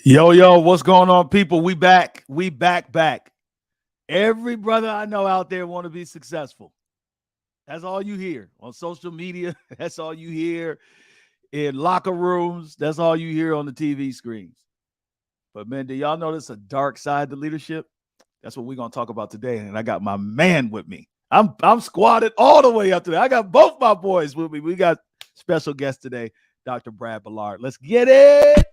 Yo, what's going on, people? We back. We back. Every brother I know out there want to be successful. That's all you hear on social media. That's all you hear in locker rooms. That's all you hear on the TV screens. But man, do y'all know there's a dark side to leadership? That's what we're gonna talk about today. And I got my man with me. I'm squatted all the way up today. I got both my boys with me. We got special guest today, Dr. Brad Bellard. Let's get it.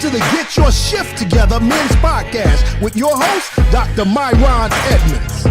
To the Get Your Shift Together Men's Podcast with your host, Dr. Myron Edmonds.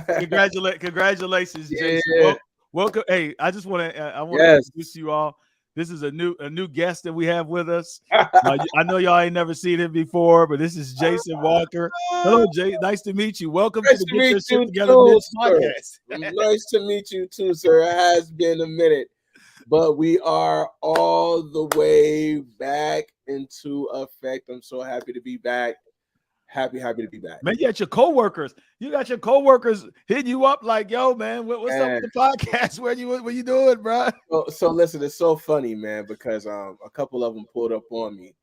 Congratulations, Jason. Welcome. Hey, I just want to introduce you all. This is a new guest that we have with us. I know y'all ain't never seen him before, but this is Jason Walker. Hello, Jay. Nice to meet you. Welcome to the Get Your Shit Together Men's Podcast. Nice to meet you too, sir. It has been a minute, but we are all the way back into effect. I'm so happy to be back. Happy to be back. Man, you got your coworkers. You got your coworkers hitting you up like, "Yo, man, what's up with the podcast? What you doing, bro?" So listen, it's so funny, man, because a couple of them pulled up on me,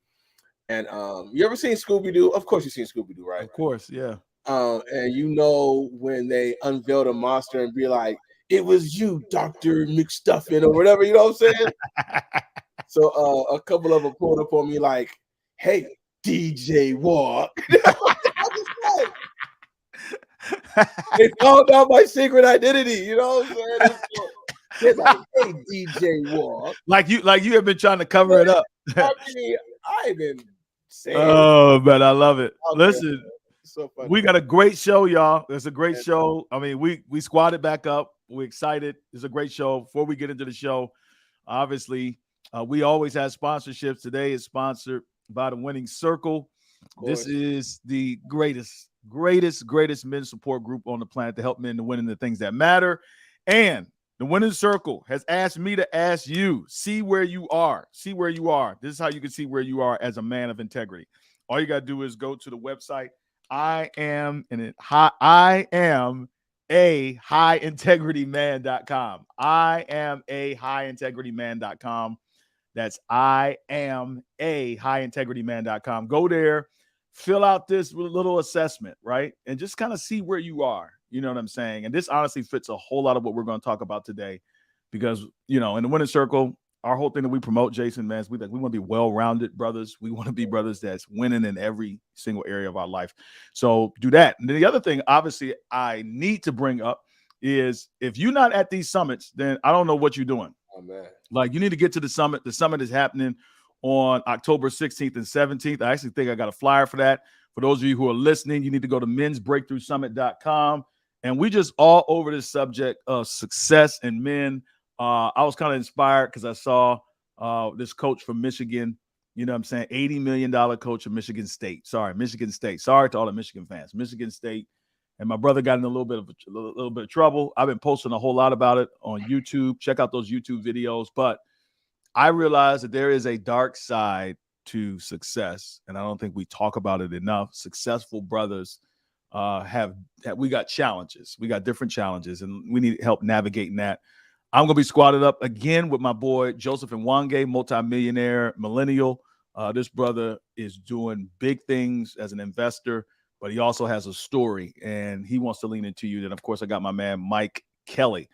and you ever seen Scooby-Doo? Of course, you've seen Scooby-Doo, right? Of course, yeah. And you know when they unveil the monster and be like, "It was you, Dr. McStuffin," or whatever. You know what I'm saying? So a couple of them pulled up on me like, "Hey, DJ Walk." They found out my secret identity, you know what I'm saying? They're like, "Hey, DJ Walk." Like you have been trying to cover it up. I mean, I've been saying. Oh, man, I love it. Listen, so funny. We got a great show, y'all. It's a great show. I mean, we squatted back up. We're excited. It's a great show. Before we get into the show, obviously, we always have sponsorships. Today is sponsored by the Winning Circle. This is the greatest men's support group on the planet to help men to win in the things that matter. And the Winning Circle has asked me to ask you, see where you are. This is how you can see where you are as a man of integrity. All you got to do is go to the website. I am a highintegrityman.com. I am a highintegrityman.com. That's I am a highintegrityman.com. Go there, fill out this little assessment, right? And just kind of see where you are. You know what I'm saying? And this honestly fits a whole lot of what we're going to talk about today because, you know, in the Winning Circle, our whole thing that we promote, Jason, man, is we want to be well-rounded brothers. We want to be brothers that's winning in every single area of our life. So do that. And then the other thing, obviously, I need to bring up is if you're not at these summits, then I don't know what you're doing. Oh, man. Like, you need to get to the summit. The summit is happening on October 16th and 17th. I actually think I got a flyer for that. For those of you who are listening, you need to go to mensbreakthroughsummit.com. And we just all over this subject of success and men. I was kind of inspired because I saw this coach from Michigan, you know what I'm saying, $80 million coach of Michigan State. Sorry to all the Michigan fans. Michigan State. And my brother got in a little bit of trouble. I've been posting a whole lot about it on YouTube. Check out those YouTube videos. But I realized that there is a dark side to success, and I don't think we talk about it enough. Successful brothers we got challenges. We got different challenges, and we need help navigating that. I'm going to be squatted up again with my boy Joseph Nwange, multimillionaire, millennial. This brother is doing big things as an investor, but he also has a story, and he wants to lean into you. Then, of course, I got my man Mike Kelly,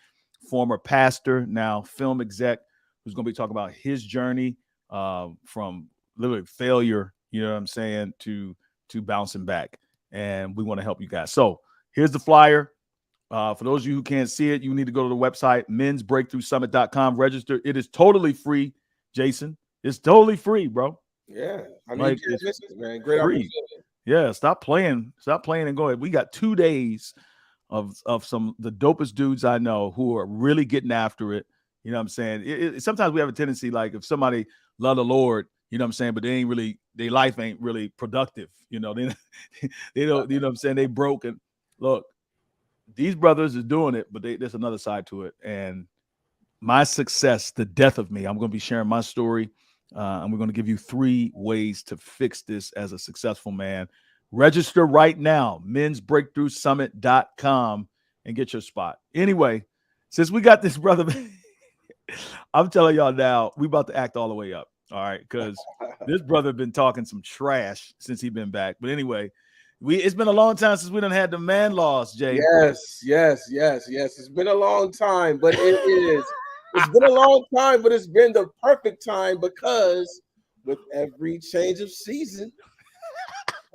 former pastor, now film exec, who's going to be talking about his journey from literally failure, you know what I'm saying, to bouncing back. And we want to help you guys. So here's the flyer. For those of you who can't see it, you need to go to the website, mensbreakthroughsummit.com. Register. It is totally free, Jason. It's totally free, bro. Yeah. I mean, like, it's man. Great opportunity. Yeah, stop playing and go ahead. We got 2 days of some the dopest dudes I know who are really getting after it. You know what I'm saying? Sometimes we have a tendency, like if somebody love the Lord, You know what I'm saying? But their life ain't really productive. You know, they don't, you know what I'm saying? They broke. And look, these brothers is doing it, but there's another side to it. And my success, the death of me, I'm going to be sharing my story. And we're going to give you 3 ways to fix this as a successful man. Register right now, mensbreakthroughsummit.com, and get your spot. Anyway, since we got this brother, I'm telling y'all now, we about to act all the way up. All right, because this brother been talking some trash since he been back. But anyway, it's been a long time since we done had the man laws, Jay. Yes. It's been a long time, but it's been a long time, but it's been the perfect time, because with every change of season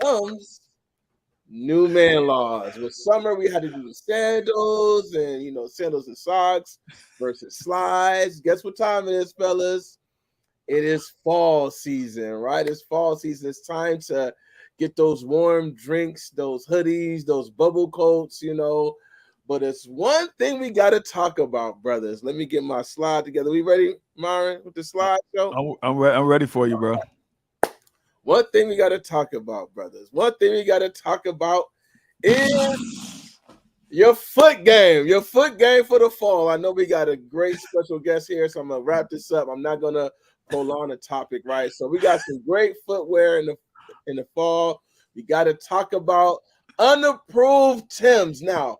comes new man laws. With summer, we had to do the sandals and sandals and socks versus slides. Guess what time it is, fellas? It is fall season, right? It's fall season. It's time to get those warm drinks, those hoodies, those bubble coats, But it's one thing we got to talk about, brothers. Let me get my slide together. We ready, Myron, with the slide show? I'm ready for you, bro. One thing we got to talk about, brothers. One thing we got to talk about is your foot game. Your foot game for the fall. I know we got a great special guest here, so I'm going to wrap this up. I'm not going to prolong the topic, right? So we got some great footwear in the fall. We got to talk about unapproved Timbs. Now,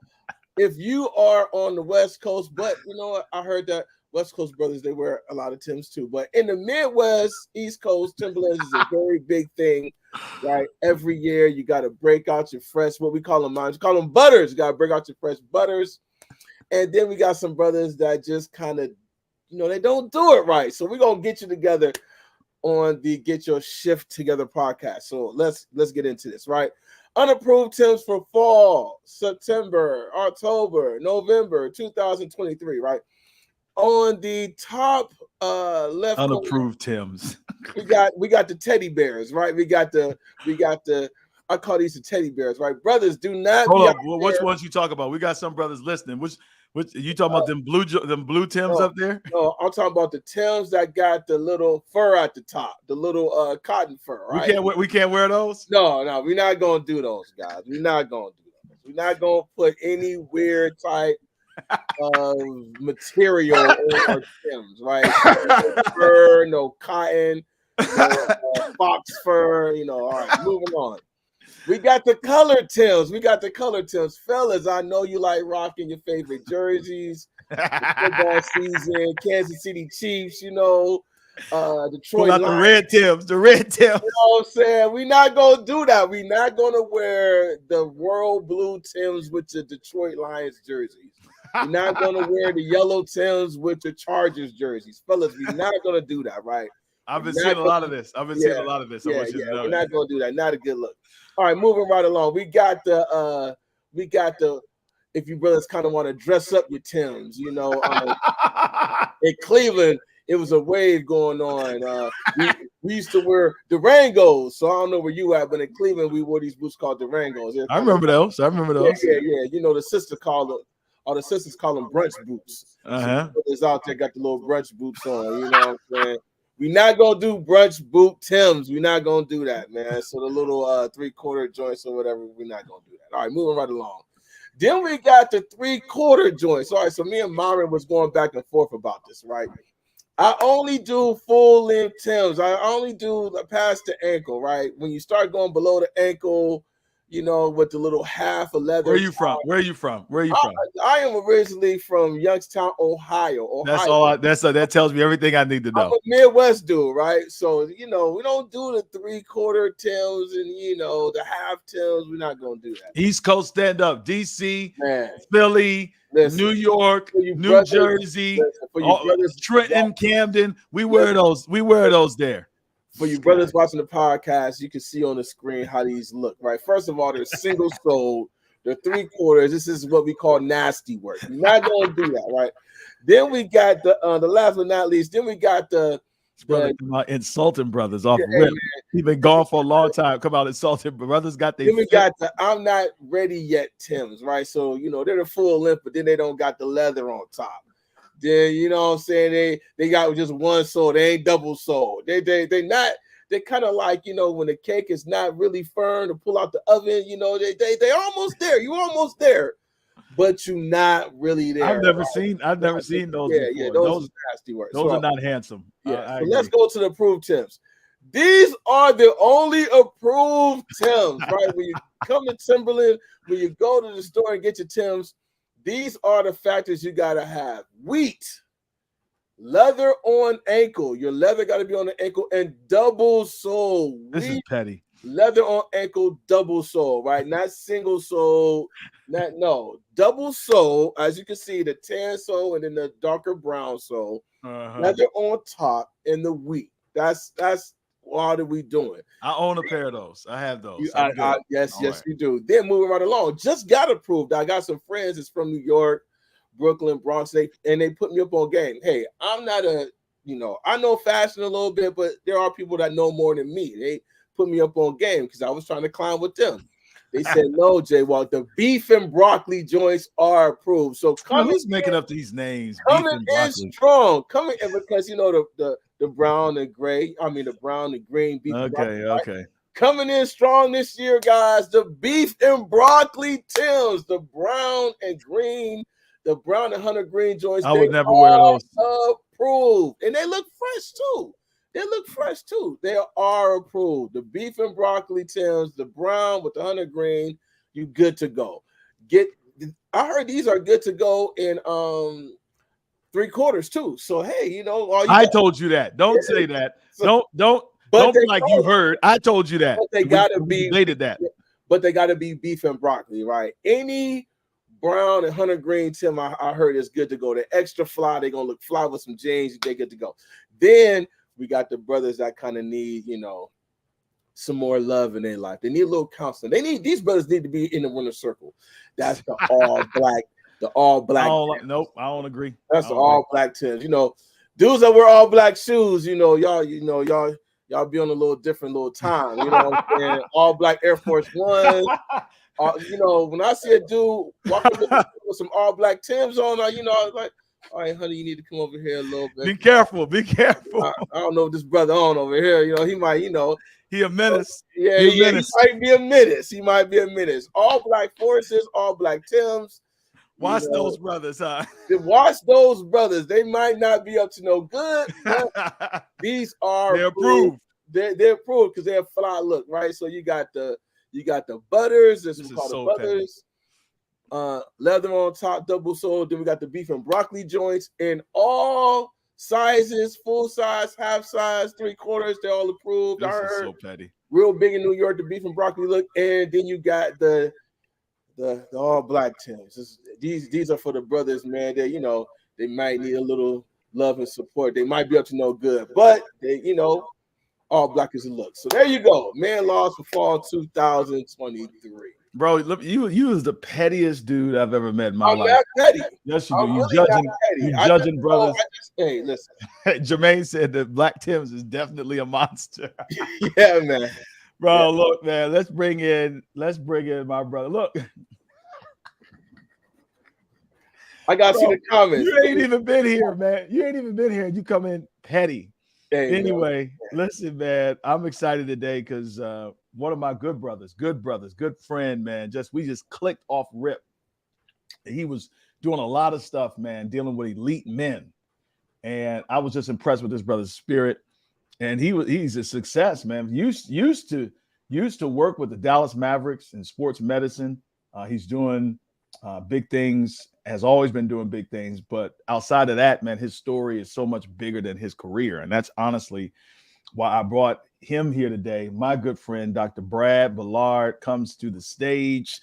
if you are on the West Coast, but you know what? I heard that West Coast brothers, they wear a lot of Timbs too. But in the Midwest, East Coast, Timberlands is a very big thing, right? Every year you got to break out your fresh, what we call them, we call them butters. You got to break out your fresh butters. And then we got some brothers that just kind of, they don't do it right. So we're going to get you together on the Get Your Shift Together podcast. So let's get into this, right? Unapproved Timbs for fall, September, October, November 2023, right? On the top left unapproved Timbs. we got the teddy bears, right? We got the I call these the teddy bears, right? Brothers, do not hold up. Which ones you talk about? We got some brothers listening. Which you talking about them blue Timbs up there? No, I'm talking about the Timbs that got the little fur at the top, the little cotton fur, right? We can't wear those? No, we're not gonna do those, guys. We're not gonna do those. We're not gonna put any weird type of material on our Timbs, right? No fur, no cotton, no, fox fur, all right, moving on. We got the color Timbs. Fellas, I know you like rocking your favorite jerseys. Football season, Kansas City Chiefs, Detroit. Pull out the red Timbs. You know what I'm saying? We're not going to do that. We're not going to wear the royal blue Timbs with the Detroit Lions jerseys. We're not going to wear the yellow Timbs with the Chargers jerseys. Fellas, we're not going to do that, right? I've been seeing a lot of this. We're not going to do that. Not a good look. All right, moving right along. We got the if you brothers kind of want to dress up your Timbs, in Cleveland, it was a wave going on. We used to wear Durangos, so I don't know where you at, but in Cleveland we wore these boots called Durangos. I remember those. Yeah. The sisters call them brunch boots. Uh-huh. So brothers out there got the little brunch boots on. You know what I'm saying? We're not gonna do brunch boot Timbs. We're not gonna do that, man. So the little 3/4 joints or whatever, we're not gonna do that. All right, moving right along. Then we got the 3/4 joints. All right, so me and Myron was going back and forth about this, right? I only do full length Timbs. I only do past the ankle, right? When you start going below the ankle, with the little half of leather. Where are you from? I am originally from Youngstown, Ohio. That's all. That tells me everything I need to know. I'm a Midwest dude, right? So we don't do the 3/4 Timbs and the half Timbs. We're not gonna do that. East Coast stand up, DC, Philly, New York, New Jersey, Trenton, Camden. We wear those. We wear those there. For you brothers watching the podcast, you can see on the screen how these look, right? First of all, they're single soled. They're 3/4. This is what we call nasty work. You're not going to do that, right? Then we got the last but not least, then we got the insulting brothers off rip. He's been gone for a long time. Come out insulting brothers. Then we got the I'm not ready yet Timbs, right? So they're the full length, but then they don't got the leather on top. Then you know what I'm saying, they got just one sole. They ain't double sole. They They kind of like, when the cake is not really firm to pull out the oven, they almost there. You almost there, but you're not really there. I've never seen those before. Yeah, those are nasty words. Those are not handsome. Yeah. So let's go to the approved Tims. These are the only approved Tims, right? When you come to Timberland, when you go to the store and get your Tims, these are the factors you gotta have: wheat, leather on ankle. Your leather got to be on the ankle, and double sole. This is petty. Leather on ankle, double sole, right? Not single sole. Double sole. As you can see, the tan sole and then the darker brown sole. Leather on top and the wheat. That's what are we doing? I own a pair of those. I have those. Yes, you do. Then moving right along. Just got approved. I got some friends that's from New York, Brooklyn, Bronx, and they put me up on game. Hey, I'm not I know fashion a little bit, but there are people that know more than me. They put me up on game because I was trying to climb with them. They said, no, J-Walk, the beef and broccoli joints are approved. So who's making up these names? Coming in strong. Coming in because the brown and gray, the brown and green beef. Okay. Coming in strong this year, guys. The beef and broccoli Tims, the brown and green, the brown and hunter green joints. I would never wear those. Approved. And they look fresh too. They are approved. The beef and broccoli Tims, the brown with the hunter green, you good to go. I heard these are good to go in 3/4 too. So hey, I told you that. Don't say that. Don't be like you heard. I told you that. But they gotta be debated that. But they gotta be beef and broccoli, right? Any brown and hunter green Tim I heard is good to go. They're extra fly. They're gonna look fly with some jeans. They're good to go. Then we got the brothers that kind of need, some more love in their life. They need a little counseling. These brothers need to be in the winner circle. That's the all black. The all black. Nope, I don't agree. That's the all black Tims. Dudes that wear all black shoes. Y'all be on a little different little time. You know what I'm saying? All black Air Force One. When I see a dude walking with some all black Tims on, I was like, all right, honey, you need to come over here a little bit. Be careful. I don't know what this brother on over here. He might, he a menace. Yeah, he might be a menace. All black forces, all black Tims. Watch those brothers, huh? Watch those brothers. They might not be up to no good, but these are they're approved. They're approved because they're fly look, right? So you got the butters. This is called the butters. Leather on top, double sole. Then we got the beef and broccoli joints in all sizes, full size, half size, 3/4. They're all approved. This is so petty. Real big in New York, the beef and broccoli look. And then you got the all black Tims. These are for the brothers, man. They might need a little love and support. They might be up to no good, but they, all black is a look. So there you go. Man laws for fall 2023. Bro, look, you was the pettiest dude I've ever met in my life. Petty. Yes, you do. You judging brothers. Hey, listen. Jermaine said that Black Tims is definitely a monster. Yeah, man. Bro, look, man. Let's bring in my brother. Look. I gotta see the comments. You ain't even been here, man. You ain't even been here, and you come in petty. Hey, anyway, listen, man. I'm excited today because one of my good friend, man. We just clicked off rip. He was doing a lot of stuff, man, dealing with elite men, and I was just impressed with this brother's spirit. And he's a success, man. Used to work with the Dallas Mavericks in sports medicine. He's doing big things. Has always been doing big things, but outside of that, man, his story is so much bigger than his career. And that's honestly why I brought him here today. My good friend, Dr. Brad Bellard, comes to the stage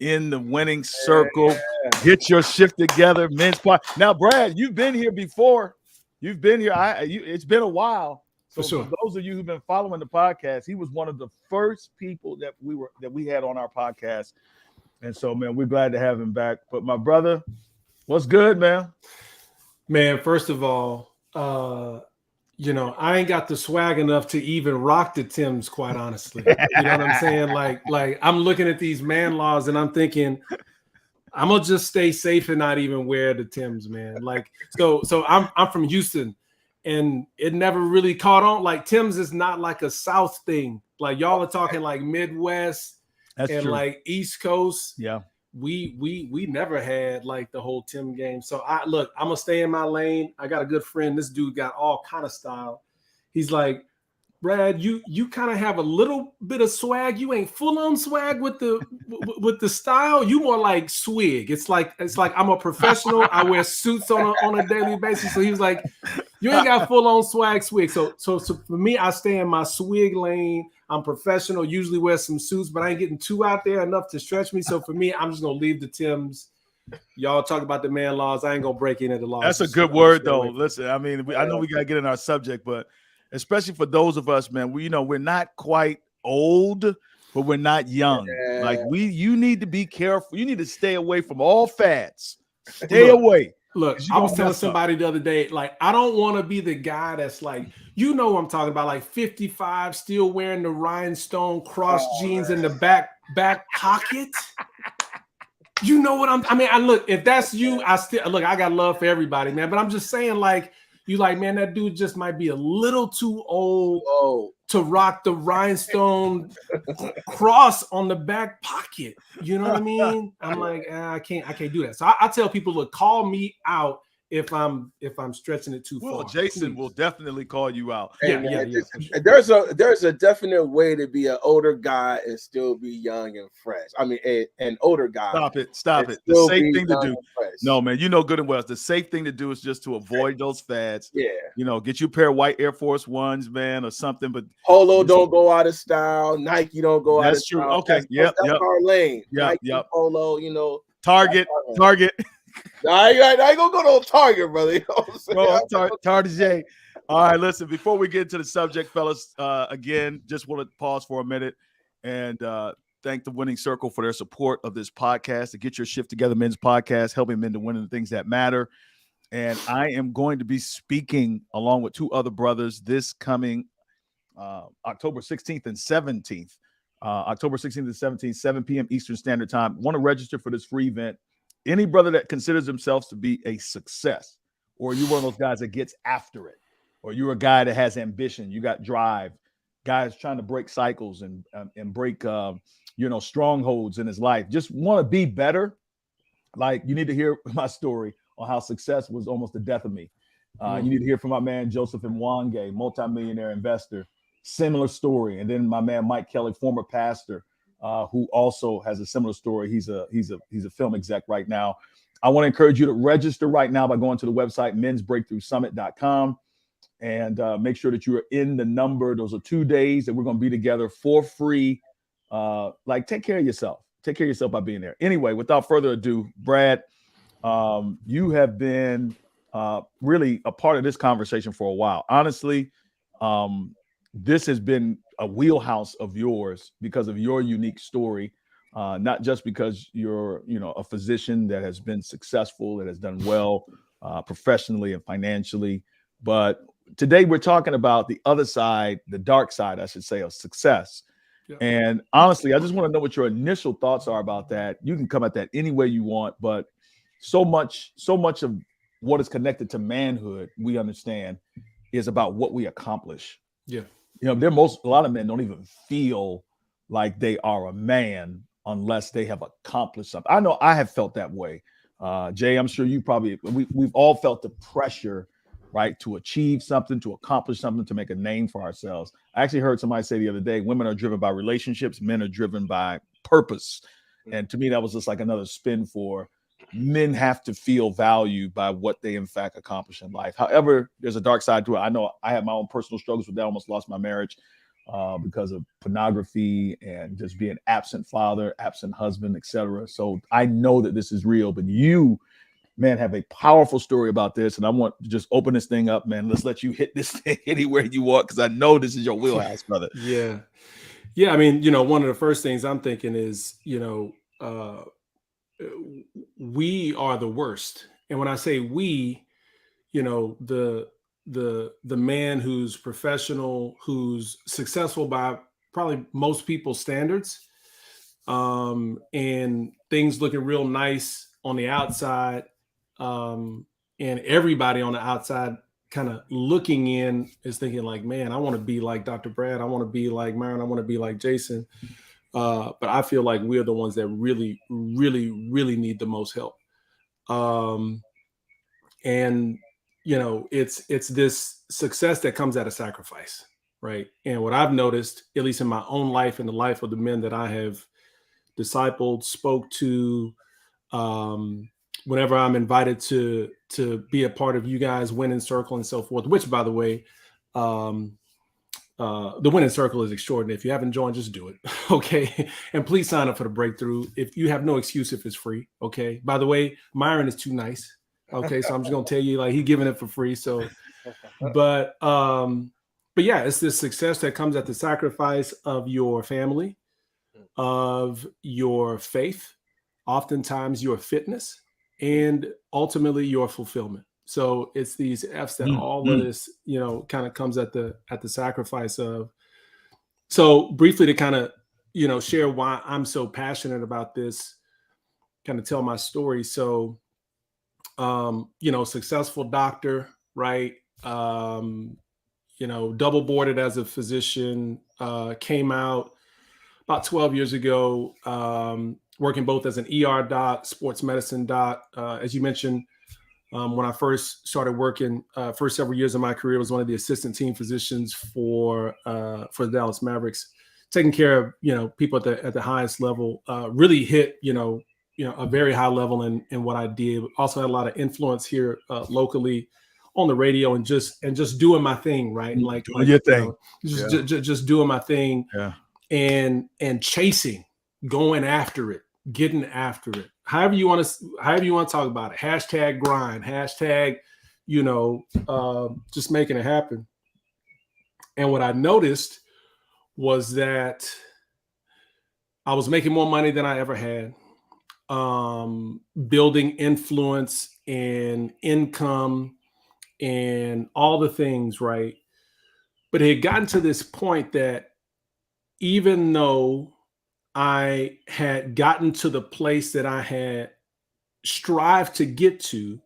in the winning circle. Yeah. Get your shift together, men's part. Now, Brad, you've been here before. You've been here. It's been a while. So for those of you who've been following the podcast, he was one of the first people that we had on our podcast. And so, man, we're glad to have him back. But my brother, what's good, man? Man, first of all, I ain't got the swag enough to even rock the Tims, quite honestly. You know what I'm saying? Like I'm looking at these man laws and I'm thinking, I'm gonna just stay safe and not even wear the Tims, man. So I'm from Houston, and it never really caught on. Like Tim's is not like a South thing. Like y'all are talking like Midwest That's and true. like East Coast. Yeah. We never had like the whole Tim game. So I'm gonna stay in my lane. I got a good friend. This dude got all kind of style. He's like, Brad, you kind of have a little bit of swag. You ain't full on swag with the style. You more like swig. It's like I'm a professional. I wear suits on a daily basis. So he was like, you ain't got full on swag swig. So for me, I stay in my swig lane. I'm professional. Usually wear some suits, but I ain't getting too out there enough to stretch me. So for me, I'm just gonna leave the Tims. Y'all talk about the man laws. I ain't gonna break into the laws. That's a good word, though. Listen, I mean, I know we gotta get in our subject, but especially for those of us, man, we're not quite old, but we're not young. Yeah. Like you need to be careful. You need to stay away from all fads. Stay away. Look, I was telling somebody the other day, like, I don't want to be the guy that's like, you know what I'm talking about, like 55, still wearing the rhinestone cross jeans in the back pocket. You know what I look, if that's you, I got love for everybody, man. But I'm just saying, like, you like, man, that dude just might be a little too old to rock the rhinestone cross on the back pocket. You know what I mean? I'm like, I can't do that. So I tell people, look, call me out if I'm stretching it too far. Jason will definitely call you out. Yeah. There's a definite way to be an older guy and still be young and fresh. I mean, an older guy. Stop it. The safe thing to do. No, man, you know good and well. The safe thing to do is just to avoid those fads. Yeah. You know, get you a pair of white Air Force Ones, man, or something. But Polo don't go out of style. Nike don't go out of style. That's true. Okay. That's our lane. Yep. Nike, Polo, you know. Target. I ain't gonna go to Target, brother. You know what I'm saying? Target. All right, listen, before we get into the subject, fellas, again, just want to pause for a minute and thank the Winning Circle for their support of this podcast, to Get Your Shift Together Men's Podcast, helping men to win in the things that matter. And I am going to be speaking along with two other brothers this coming October 16th and 17th. October 16th and 17th, 7 p.m. Eastern Standard Time. Want to register for this free event. Any brother that considers themselves to be a success, or you're one of those guys that gets after it, or you're a guy that has ambition, you got drive, guys trying to break cycles and break strongholds in his life, just want to be better. Like, you need to hear my story on how success was almost the death of me. You need to hear from my man Joseph Mwange, multimillionaire investor, similar story, and then my man Mike Kelly, former pastor, who also has a similar story. He's a film exec right now. I want to encourage you to register right now by going to the website mensbreakthroughsummit.com and make sure that you are in the number. Those are 2 days that we're going to be together for free. Take care of yourself. Take care of yourself by being there. Anyway, without further ado, Brad, you have been really a part of this conversation for a while. Honestly, this has been a wheelhouse of yours because of your unique story, not just because you're, a physician that has been successful, that has done well professionally and financially. But today we're talking about the other side, the dark side, I should say, of success. Yeah. And honestly, I just want to know what your initial thoughts are about that. You can come at that any way you want, but so much of what is connected to manhood, we understand, is about what we accomplish. Yeah. A lot of men don't even feel like they are a man unless they have accomplished something. I know I have felt that way. Jay, I'm sure you we've all felt the pressure, right, to achieve something, to accomplish something, to make a name for ourselves. I actually heard somebody say the other day, women are driven by relationships, men are driven by purpose. And to me, that was just like another spin for men have to feel valued by what they in fact accomplish in life. However, there's a dark side to it. I know I have my own personal struggles with that. I almost lost my marriage because of pornography and just being absent father, absent husband, etc. So I know that this is real, but you, man, have a powerful story about this. And I want to just open this thing up, man. Let's let you hit this thing anywhere you want, because I know this is your wheelhouse, brother. Yeah. I mean, one of the first things I'm thinking is, we are the worst. And when I say we, the man who's professional, who's successful by probably most people's standards, and things looking real nice on the outside, and everybody on the outside kind of looking in is thinking like, man, I want to be like Dr. Brad. I want to be like Myron. I want to be like Jason. But I feel like we're the ones that really, really, really need the most help. And, you know, it's this success that comes at a sacrifice, right? And what I've noticed, at least in my own life and the life of the men that I have discipled, spoke to, whenever I'm invited to be a part of you guys' winning circle and so forth, which, by the way, the winning circle is extraordinary. If you haven't joined, just do it. Okay. And please sign up for the breakthrough. If you have no excuse, if it's free. Okay. By the way, Myron is too nice. Okay. So I'm just going to tell you, like, he's giving it for free. So, but yeah, it's this success that comes at the sacrifice of your family, of your faith, oftentimes your fitness, and ultimately your fulfillment. So it's these F's that all of this, you know, kind of comes at the sacrifice of. So briefly to kind of, you know, share why I'm so passionate about this, kind of tell my story. So, you know, successful doctor, right? You know, double boarded as a physician, came out about 12 years ago, working both as an ER doc, sports medicine doc. As you mentioned, when I first started working, first several years of my career, was one of the assistant team physicians for the Dallas Mavericks, taking care of, you know, people at the highest level. Really hit, you know, a very high level in what I did. Also had a lot of influence here locally on the radio, and just doing my thing, right? Like your thing, just doing my thing, yeah, and chasing, going after it, getting after it. However you want to talk about it. Hashtag grind. Hashtag, you know, just making it happen. And what I noticed was that I was making more money than I ever had, building influence and income and all the things, right? But it had gotten to this point that even though I had gotten to the place that I had strived to get to,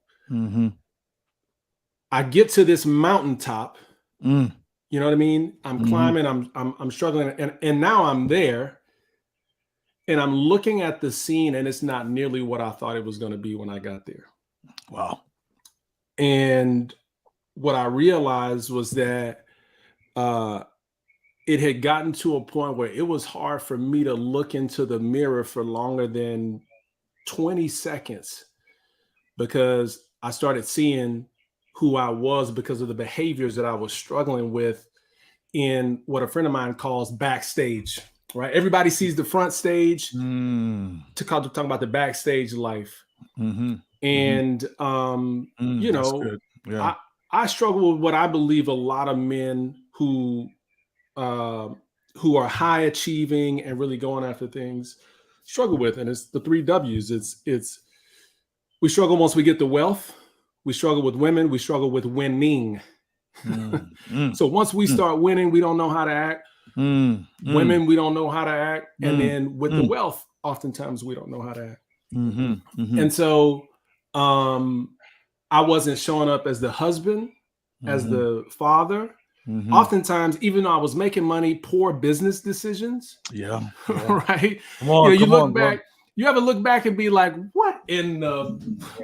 I get to this mountaintop. You know what I mean? I'm climbing, I'm struggling, and now I'm there, and I'm looking at the scene, and it's not nearly what I thought it was going to be when I got there. Wow. And what I realized was that it had gotten to a point where it was hard for me to look into the mirror for longer than 20 seconds, because I started seeing who I was because of the behaviors that I was struggling with in what a friend of mine calls backstage, right? Everybody sees the front stage, talking about the backstage life. And, you know, yeah. I struggle with what I believe a lot of men who are high achieving and really going after things struggle with. And it's the 3 W's. It's we struggle once we get the wealth, we struggle with women, we struggle with winning. So once we start winning, we don't know how to act. Women, we don't know how to act. And then with the wealth, oftentimes we don't know how to act. And so I wasn't showing up as the husband, as the father. Oftentimes, even though I was making money, poor business decisions. Yeah. Right. You look back. You ever look back and be like, "What in the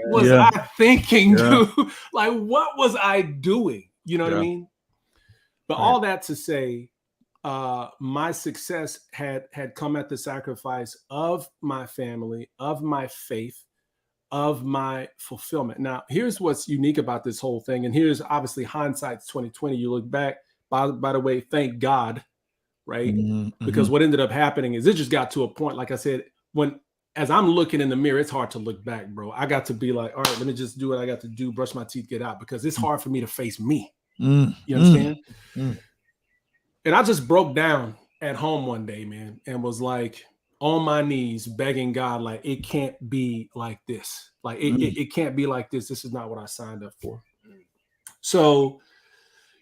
was I thinking, dude? Like, what was I doing?" You know what I mean? But all that to say, my success had come at the sacrifice of my family, of my faith, of my fulfillment. Now, here's what's unique about this whole thing, and here's obviously hindsight's 2020. You look back. By the way, thank God, right? Because what ended up happening is it just got to a point, like I said, as I'm looking in the mirror, it's hard to look back, bro. I got to be like, all right, let me just do what I got to do, brush my teeth, get out, because it's hard for me to face me. You understand? And I just broke down at home one day, man, and was like on my knees begging God, like, it can't be like this. Like, it can't be like this. This is not what I signed up for. So,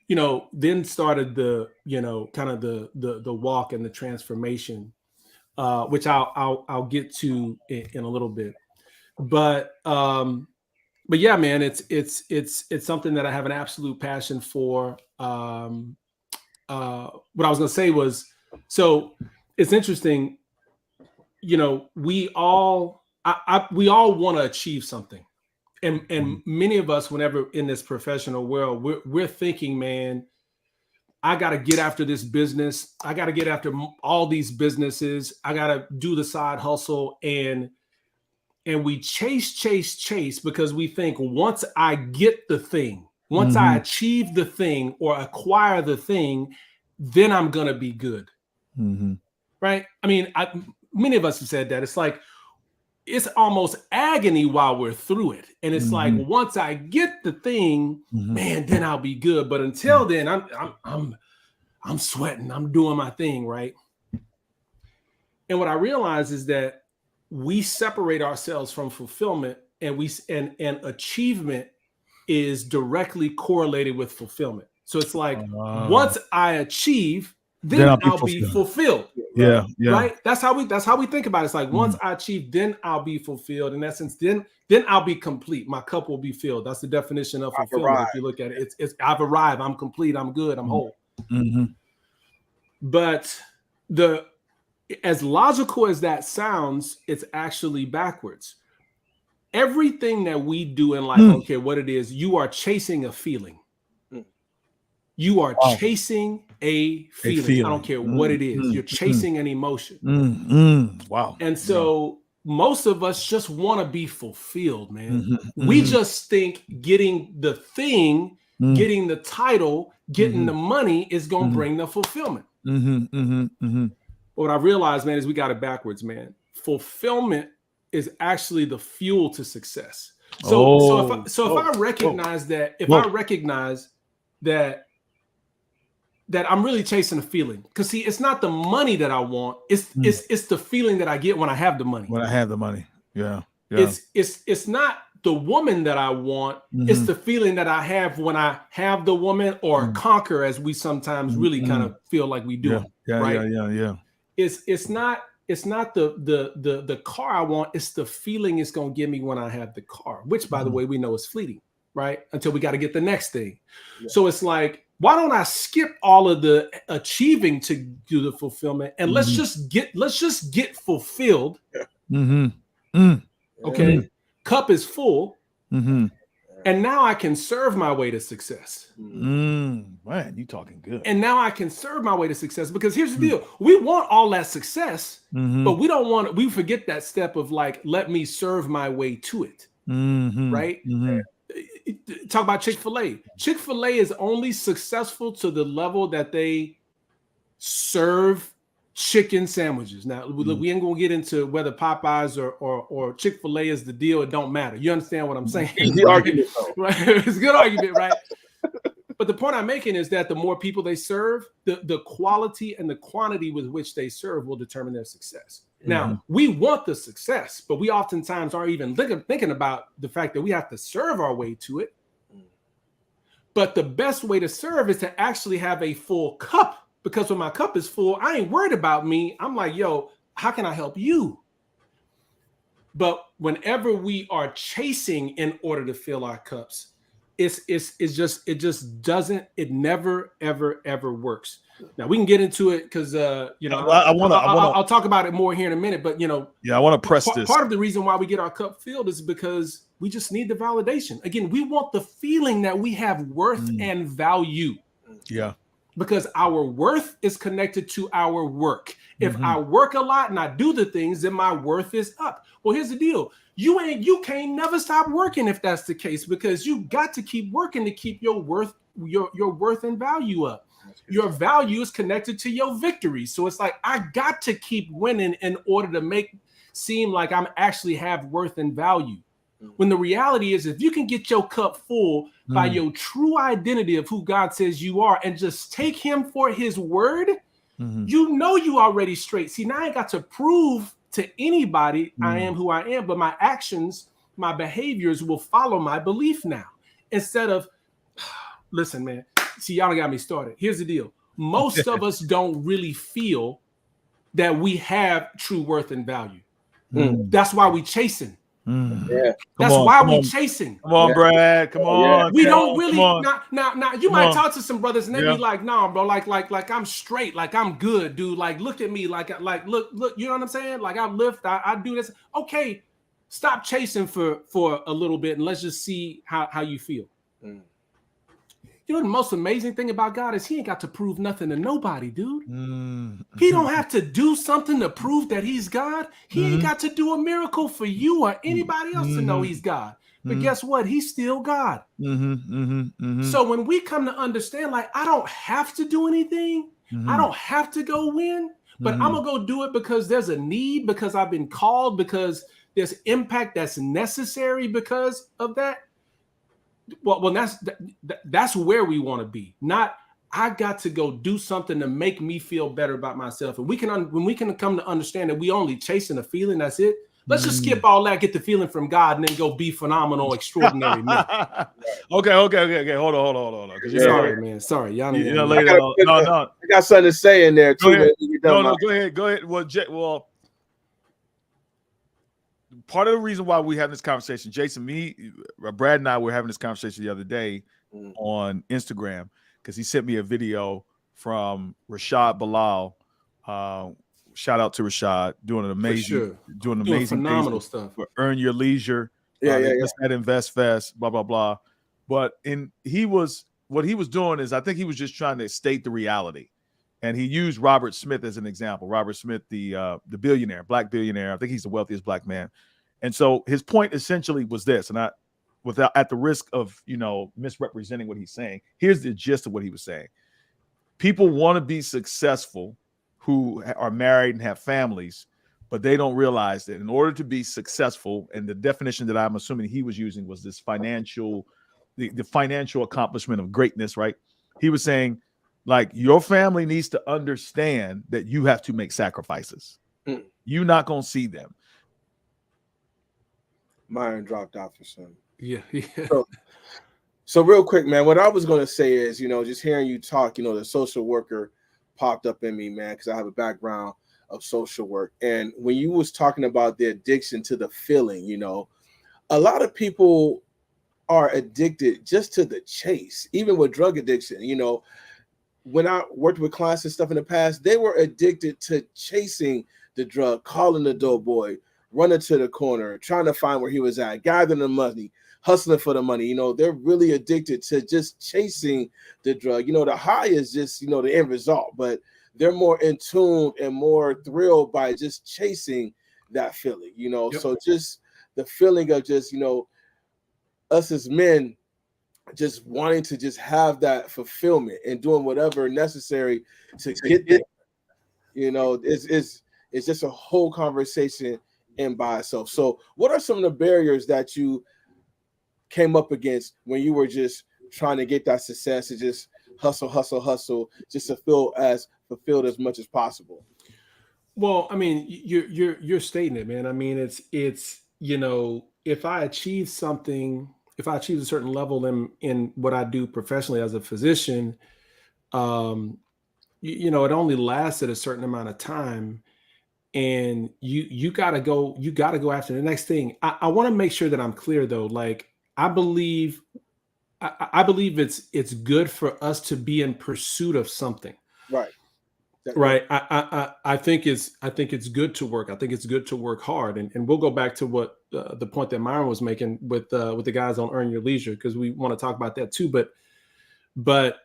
you know, then started the, you know, kind of the walk and the transformation, which I'll get to in a little bit. But but yeah, man, it's something that I have an absolute passion for. What I was gonna say was, so it's interesting. You know, we all want to achieve something, and many of us, whenever in this professional world, we're thinking, man, I got to get after this business. I got to get after all these businesses. I got to do the side hustle. And we chase because we think once I get the thing, once I achieve the thing or acquire the thing, then I'm going to be good. Right? I mean, many of us have said that. It's like, it's almost agony while we're through it. And it's like, once I get the thing, man, then I'll be good. But until then, I'm sweating. I'm doing my thing, right? And what I realize is that we separate ourselves from fulfillment, and achievement is directly correlated with fulfillment. So it's like, once I achieve, then I'll be fulfilled. Yeah. Right. That's how we think about it. It's like, once I achieve, then I'll be fulfilled. In essence, then I'll be complete. My cup will be filled. That's the definition of fulfillment. If you look at it, it's I've arrived. I'm complete. I'm good. I'm whole. But as logical as that sounds, it's actually backwards. Everything that we do in life, I don't care what it is, you are chasing a feeling. You are chasing a feeling. I don't care what it is. You're chasing an emotion. Wow. And so most of us just want to be fulfilled, man. We just think getting the thing, getting the title, getting the money is going to bring the fulfillment. What I realized, man, is we got it backwards, man. Fulfillment is actually the fuel to success. So if I recognize that I'm really chasing a feeling, because see, it's not the money that I want. It's the feeling that I get when I have the money. When I have the money, yeah. It's not the woman that I want. It's the feeling that I have when I have the woman, or conquer, as we sometimes really kind of feel like we do. Yeah. It's not the car I want. It's the feeling it's going to give me when I have the car, which, by the way, we know is fleeting, right? Until we got to get the next thing. Yeah. So it's like, why don't I skip all of the achieving to do the fulfillment, and let's just get fulfilled. Okay, cup is full, and now I can serve my way to success. Man, you talking good. And now I can serve my way to success, because here's the deal: we want all that success, but we don't want. We forget that step of like, let me serve my way to it. Right. Talk about Chick-fil-A. Chick-fil-A is only successful to the level that they serve chicken sandwiches. Now, we ain't gonna get into whether Popeyes or Chick-fil-A is the deal. It don't matter. You understand what I'm saying? It's the argument, right? It's a good argument, right? But the point I'm making is that the more people they serve, the quality and the quantity with which they serve will determine their success. Now, we want the success, but we oftentimes aren't even thinking about the fact that we have to serve our way to it. But the best way to serve is to actually have a full cup, because when my cup is full, I ain't worried about me. I'm like, yo, how can I help you? But whenever we are chasing in order to fill our cups, it never, ever works. Now we can get into it, because I'll talk about it more here in a minute. But I want to press this. Part of the reason why we get our cup filled is because we just need the validation. Again, we want the feeling that we have worth and value. Yeah. Because our worth is connected to our work. If I work a lot and I do the things, then my worth is up. Well, here's the deal. You can't never stop working if that's the case, because you got to keep working to keep your worth and value up. Your value is connected to your victory. So it's like, I got to keep winning in order to make seem like I'm actually have worth and value. When the reality is, if you can get your cup full by your true identity of who God says you are, and just take him for his word, you already straight. See, now I ain't got to prove to anybody I am who I am, but my actions, my behaviors will follow my belief now. Instead of, listen, man, see, y'all got me started. Here's the deal. Most of us don't really feel that we have true worth and value. That's why we chasing. Yeah. That's why we chasing. Come on, Brad. Come on. We come don't on, really come on. now you Come might on. talk to some brothers and they Yeah. be like, nah, bro, like I'm straight, like I'm good, dude. Like, look at me, like look, you know what I'm saying? Like I lift, I do this. Okay, stop chasing for a little bit and let's just see how you feel. You know, the most amazing thing about God is he ain't got to prove nothing to nobody, dude. He don't have to do something to prove that he's God. He ain't got to do a miracle for you or anybody else to know he's God. But guess what? He's still God. So when we come to understand, like, I don't have to do anything. I don't have to go win, but I'm going to go do it because there's a need, because I've been called, because there's impact that's necessary because of that. Well, that's where we want to be. Not I got to go do something to make me feel better about myself. And when we can come to understand that we only chasing a feeling, that's it. Let's just skip all that, get the feeling from God, and then go be phenomenal, extraordinary men. Okay. Hold on. Sorry, man. Sorry, y'all. No. I got something to say in there too. Go ahead. Go ahead. Well, part of the reason why we have this conversation, Jason, Brad and I were having this conversation the other day on Instagram because he sent me a video from Bellard. Shout out to Rashad, doing amazing phenomenal stuff for Earn Your Leisure. Just at Invest Fest, blah blah blah. But what he was doing is, I think he was just trying to state the reality, and he used Robert Smith as an example. Robert Smith, the billionaire, black billionaire. I think he's the wealthiest black man. And so his point essentially was this, and at the risk of misrepresenting what he's saying, here's the gist of what he was saying. People want to be successful who are married and have families, but they don't realize that in order to be successful, and the definition that I'm assuming he was using was this the financial accomplishment of greatness, right? He was saying, like, your family needs to understand that you have to make sacrifices. You're not going to see them. Mine dropped out for some. Yeah. So real quick, man, what I was going to say is, just hearing you talk, the social worker popped up in me, man, because I have a background of social work. And when you was talking about the addiction to the feeling, a lot of people are addicted just to the chase, even with drug addiction. When I worked with clients and stuff in the past, they were addicted to chasing the drug, calling the dope boy, running to the corner, trying to find where he was at, gathering the money, hustling for the money. They're really addicted to just chasing the drug. The high is just, the end result, but they're more in tune and more thrilled by just chasing that feeling, Yep. So just the feeling of just, us as men just wanting to just have that fulfillment and doing whatever necessary to get there. It's just a whole conversation in by itself. So what are some of the barriers that you came up against when you were just trying to get that success, to just hustle, just to feel as fulfilled as much as possible? Well, I mean, you're stating it, man. I mean, it's if I achieve something, if I achieve a certain level in what I do professionally as a physician, it only lasted a certain amount of time, and you gotta go after the next thing. I want to make sure that I'm clear though. Like, I believe it's good for us to be in pursuit of something. Right. Right. I think it's good to work. I think it's good to work hard. And we'll go back to what the point that Myron was making with the guys on Earn Your Leisure, because we want to talk about that too. But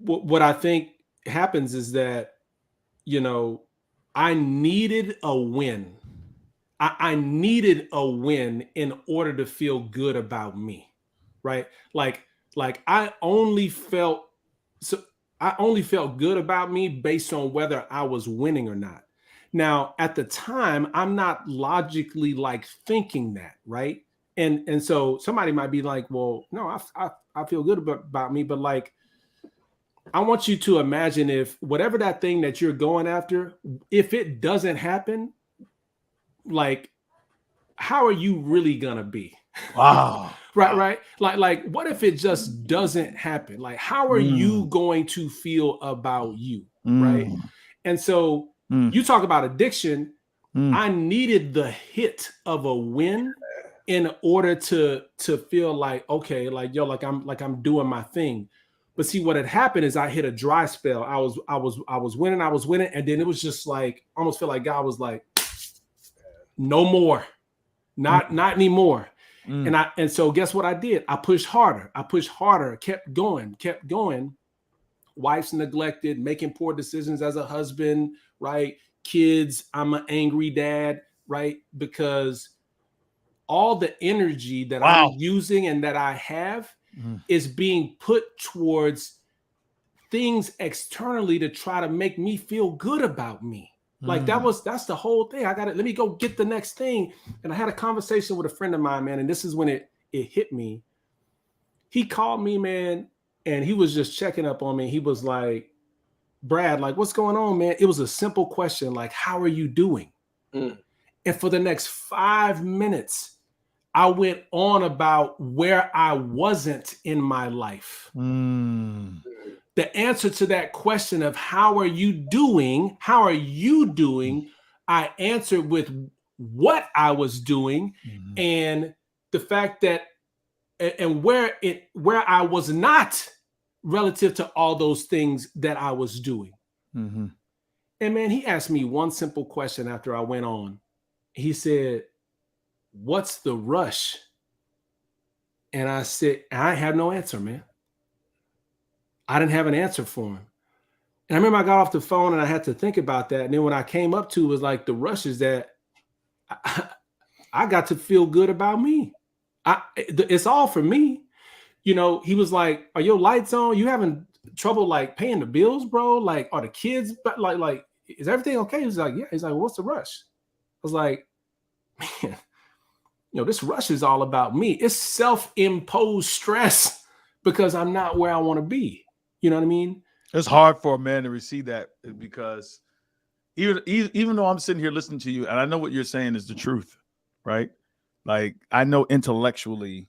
what I think happens is that, I needed a win. I needed a win in order to feel good about me. Right. Like I only felt good about me based on whether I was winning or not. Now, at the time, I'm not logically like thinking that, right? And so somebody might be like, well, no, I feel good about me, but like, I want you to imagine if whatever that thing that you're going after, if it doesn't happen, like, how are you really gonna be? Wow. Right. Like, what if it just doesn't happen? Like, how are you going to feel about you? Right. And so you talk about addiction. I needed the hit of a win in order to feel like, okay, like, yo, like I'm doing my thing. But see, what had happened is I hit a dry spell. I was winning, and then it was just like, almost feel like God was like, no more, not anymore. And so guess what I did? I pushed harder, kept going. Wife's neglected, making poor decisions as a husband, right? Kids, I'm an angry dad, right? Because all the energy that I'm using and that I have is being put towards things externally to try to make me feel good about me. Like that's the whole thing. Let me go get the next thing. And I had a conversation with a friend of mine, man, and this is when it hit me. He called me, man, and he was just checking up on me. He was like, Brad, like, what's going on, man? It was a simple question, like, how are you doing? And for the next 5 minutes, I went on about where I wasn't in my life. The answer to that question of how are you doing, I answered with what I was doing and the fact that and where I was not relative to all those things that I was doing. And man, he asked me one simple question after I went on. He said, what's the rush? And I said, I have no answer, man. I didn't have an answer for him. And I remember I got off the phone and I had to think about that. And then when I came up to it was like the rush is that I got to feel good about me. It's all for me. You know, he was like, are your lights on? You having trouble like paying the bills, bro? Like, are the kids, but like, is everything okay? He was like, yeah. He's like, well, what's the rush? I was like, man, this rush is all about me. It's self-imposed stress because I'm not where I want to be. You know what I mean? It's hard for a man to receive that because even though I'm sitting here listening to you and I know what you're saying is the truth, right? Like I know intellectually,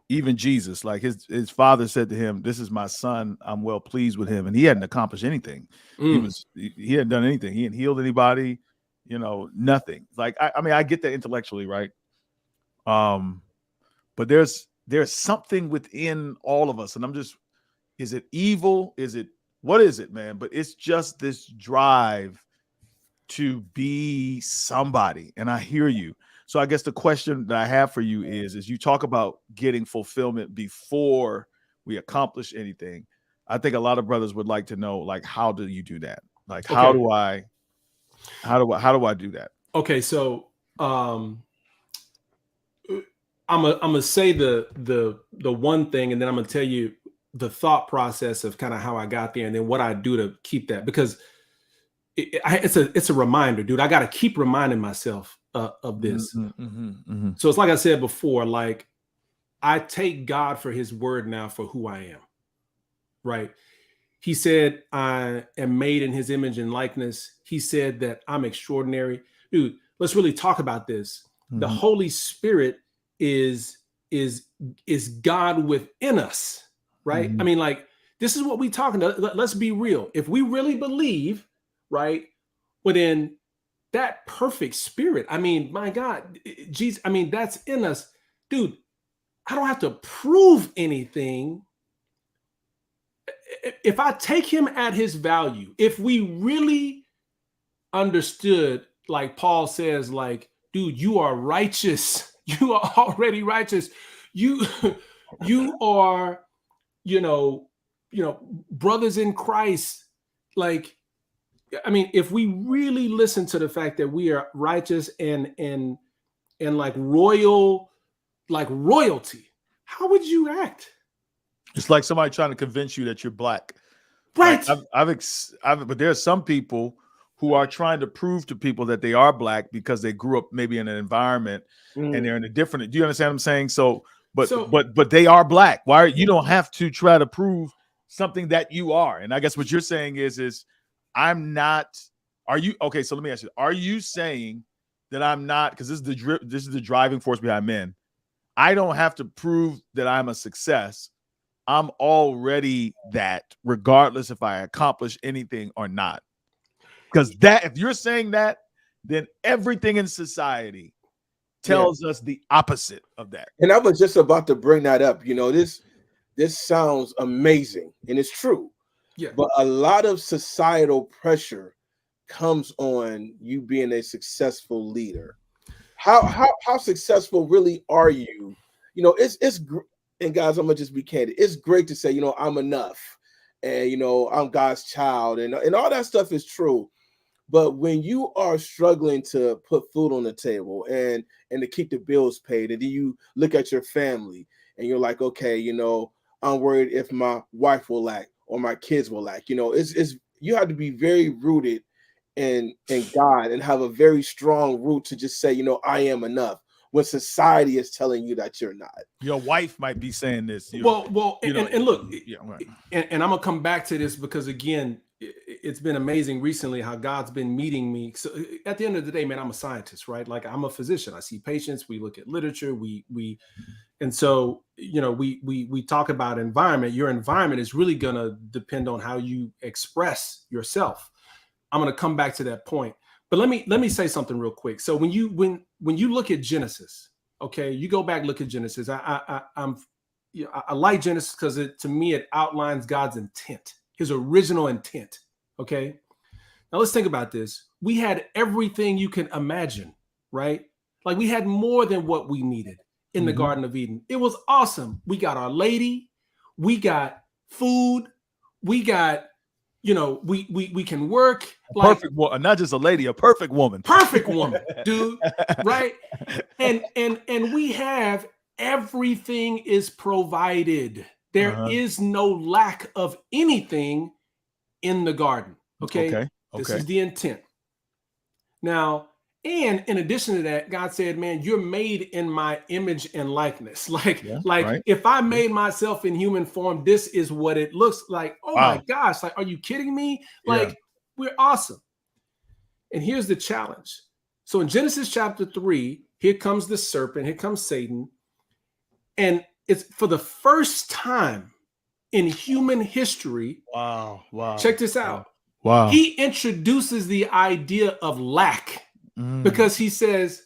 even Jesus, like his father said to him, "This is my son. I'm well pleased with him," and he hadn't accomplished anything. He hadn't done anything. He hadn't healed anybody. Nothing. Like I mean, I get that intellectually, right? But there's something within all of us, and is it evil? What is it, man? But it's just this drive to be somebody. And I hear you. So I guess the question that I have for you is you talk about getting fulfillment before we accomplish anything. I think a lot of brothers would like to know, like, how do you do that? Like, how do I do that? Okay. So, I'm gonna say the one thing, and then I'm gonna tell you the thought process of kind of how I got there, and then what I do to keep that, because it's a reminder, dude. I got to keep reminding myself of this. So it's like I said before, like I take God for His word now for who I am. Right? He said I am made in His image and likeness. He said that I'm extraordinary, dude. Let's really talk about this. The Holy Spirit is God within us, right? I mean, like, this is what we talking about. Let's be real. If we really believe, right, within that perfect spirit, I mean, my God, Jesus, I mean, that's in us, dude. I don't have to prove anything. If I take Him at His value, if we really understood, like Paul says, like, dude, you are righteous. You are already righteous. You are, brothers in Christ. Like, I mean, if we really listen to the fact that we are righteous and like royalty, how would you act? It's like somebody trying to convince you that you're black. Right. Like but there are some people who are trying to prove to people that they are black because they grew up maybe in an environment and they're in a different. Do you understand what I'm saying? So, but they are black. Why? You don't have to try to prove something that you are. And I guess what you're saying is I'm not. Are you okay? So let me ask you: are you saying that I'm not? Because this is the driving force behind men. I don't have to prove that I'm a success. I'm already that, regardless if I accomplish anything or not. Because if you're saying that, then everything in society tells us the opposite of that. And I was just about to bring that up. You know, this sounds amazing, and it's true. Yeah. But a lot of societal pressure comes on you being a successful leader. How successful really are you? You know, and guys, I'm gonna just be candid. It's great to say, you know, I'm enough, and you know, I'm God's child, and all that stuff is true. But when you are struggling to put food on the table and to keep the bills paid, and then you look at your family and you're like, okay, you know, I'm worried if my wife will lack or my kids will lack. You know, it's you have to be very rooted in God and have a very strong root to just say, you know, I am enough, when society is telling you that you're not. Your wife might be saying this. And look, right. and I'm gonna come back to this because again, it's been amazing recently how God's been meeting me. So at the end of the day, man, I'm a scientist, right? Like I'm a physician. I see patients. We look at literature. And so, you know, we talk about environment. Your environment is really gonna depend on how you express yourself. I'm gonna come back to that point. But let me say something real quick. So when you look at Genesis, okay, you go back, look at Genesis. I like Genesis because to me it outlines God's intent, his original intent. Okay. Now let's think about this. We had everything you can imagine, right? Like we had more than what we needed in the Garden of Eden. It was awesome. We got our lady, we got food, we got, you know, we can work. Perfect woman, not just a lady, a perfect woman. Perfect woman, dude. Right. And we have everything is provided. There is no lack of anything in the garden. Okay. This is the intent. Now, and in addition to that, God said, man, you're made in my image and likeness. If I made myself in human form, this is what it looks like. Oh my gosh. Like, are you kidding me? Like, we're awesome. And here's the challenge. So in Genesis chapter 3, here comes the serpent, here comes Satan. And it's for the first time in human history. Wow. Check this out. Wow. He introduces the idea of lack because he says,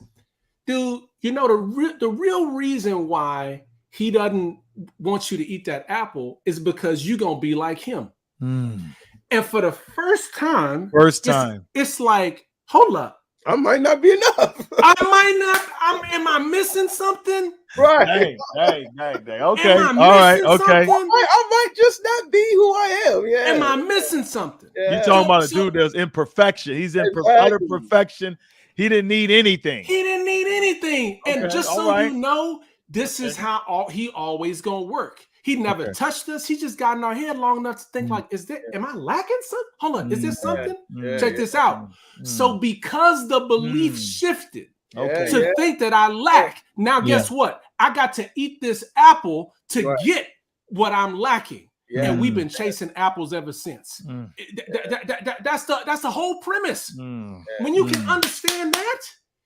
dude, you know, the real reason why he doesn't want you to eat that apple is because you're going to be like him. And for the first time, it's like, hold up. I might not be enough. Am I missing something? Right. Hey. Okay. All right. Okay. I might just not be who I am. Yeah. Am I missing something? Yeah. You're talking about a dude that's imperfection. He's in utter perfection. He didn't need anything. And just so you know, this is how he always gonna work. He never touched us. He just got in our head long enough to think like, am I lacking something? Hold on, is there something? Check this out. So because the belief shifted to think that I lack, now guess what? I got to eat this apple to get what I'm lacking. And we've been chasing apples ever since. That's the whole premise. When you can understand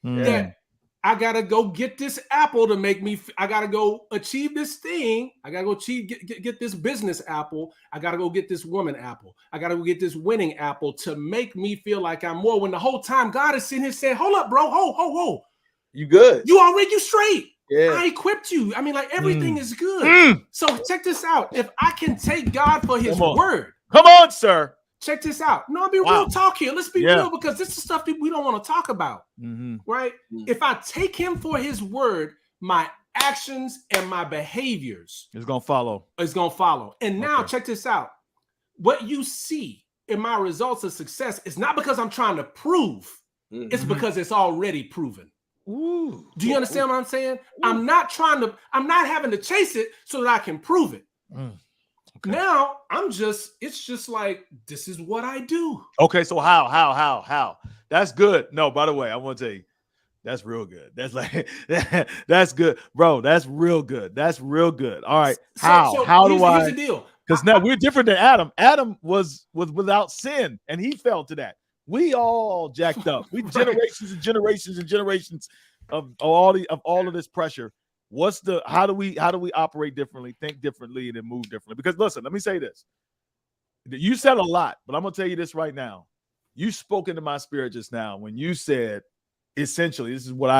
that I gotta go get this apple to make me. I gotta go achieve this thing. I gotta go get this business apple. I gotta go get this woman apple. I gotta go get this winning apple to make me feel like I'm more. When the whole time God is sitting here saying, "Hold up, bro, ho, you good? You straight? Yeah, I equipped you. I mean, like everything is good. So check this out. If I can take God for His word, come on, sir. Check this out. No, I'll be real talk here. Let's be real because this is stuff that we don't want to talk about, right? If I take him for his word, my actions and my behaviors is going to follow. And now check this out. What you see in my results of success is not because I'm trying to prove. It's because it's already proven. Ooh. Do you understand what I'm saying? I'm not having to chase it so that I can prove it. Okay. Now it's just like, this is what I do. Okay, so how? That's good. No, by the way, I want to tell you, that's real good. That's like, that's good, bro. That's real good. All right. How do I? Here's the deal. Because now we're different than Adam. Adam was without sin, and he fell to that. We all jacked up. We generations and generations and generations of all of this pressure. How do we operate differently, think differently, and then move differently? Because listen, let me say this. You said a lot, but I'm gonna tell you this right now. you spoke into my spirit just now when you said, essentially, this is what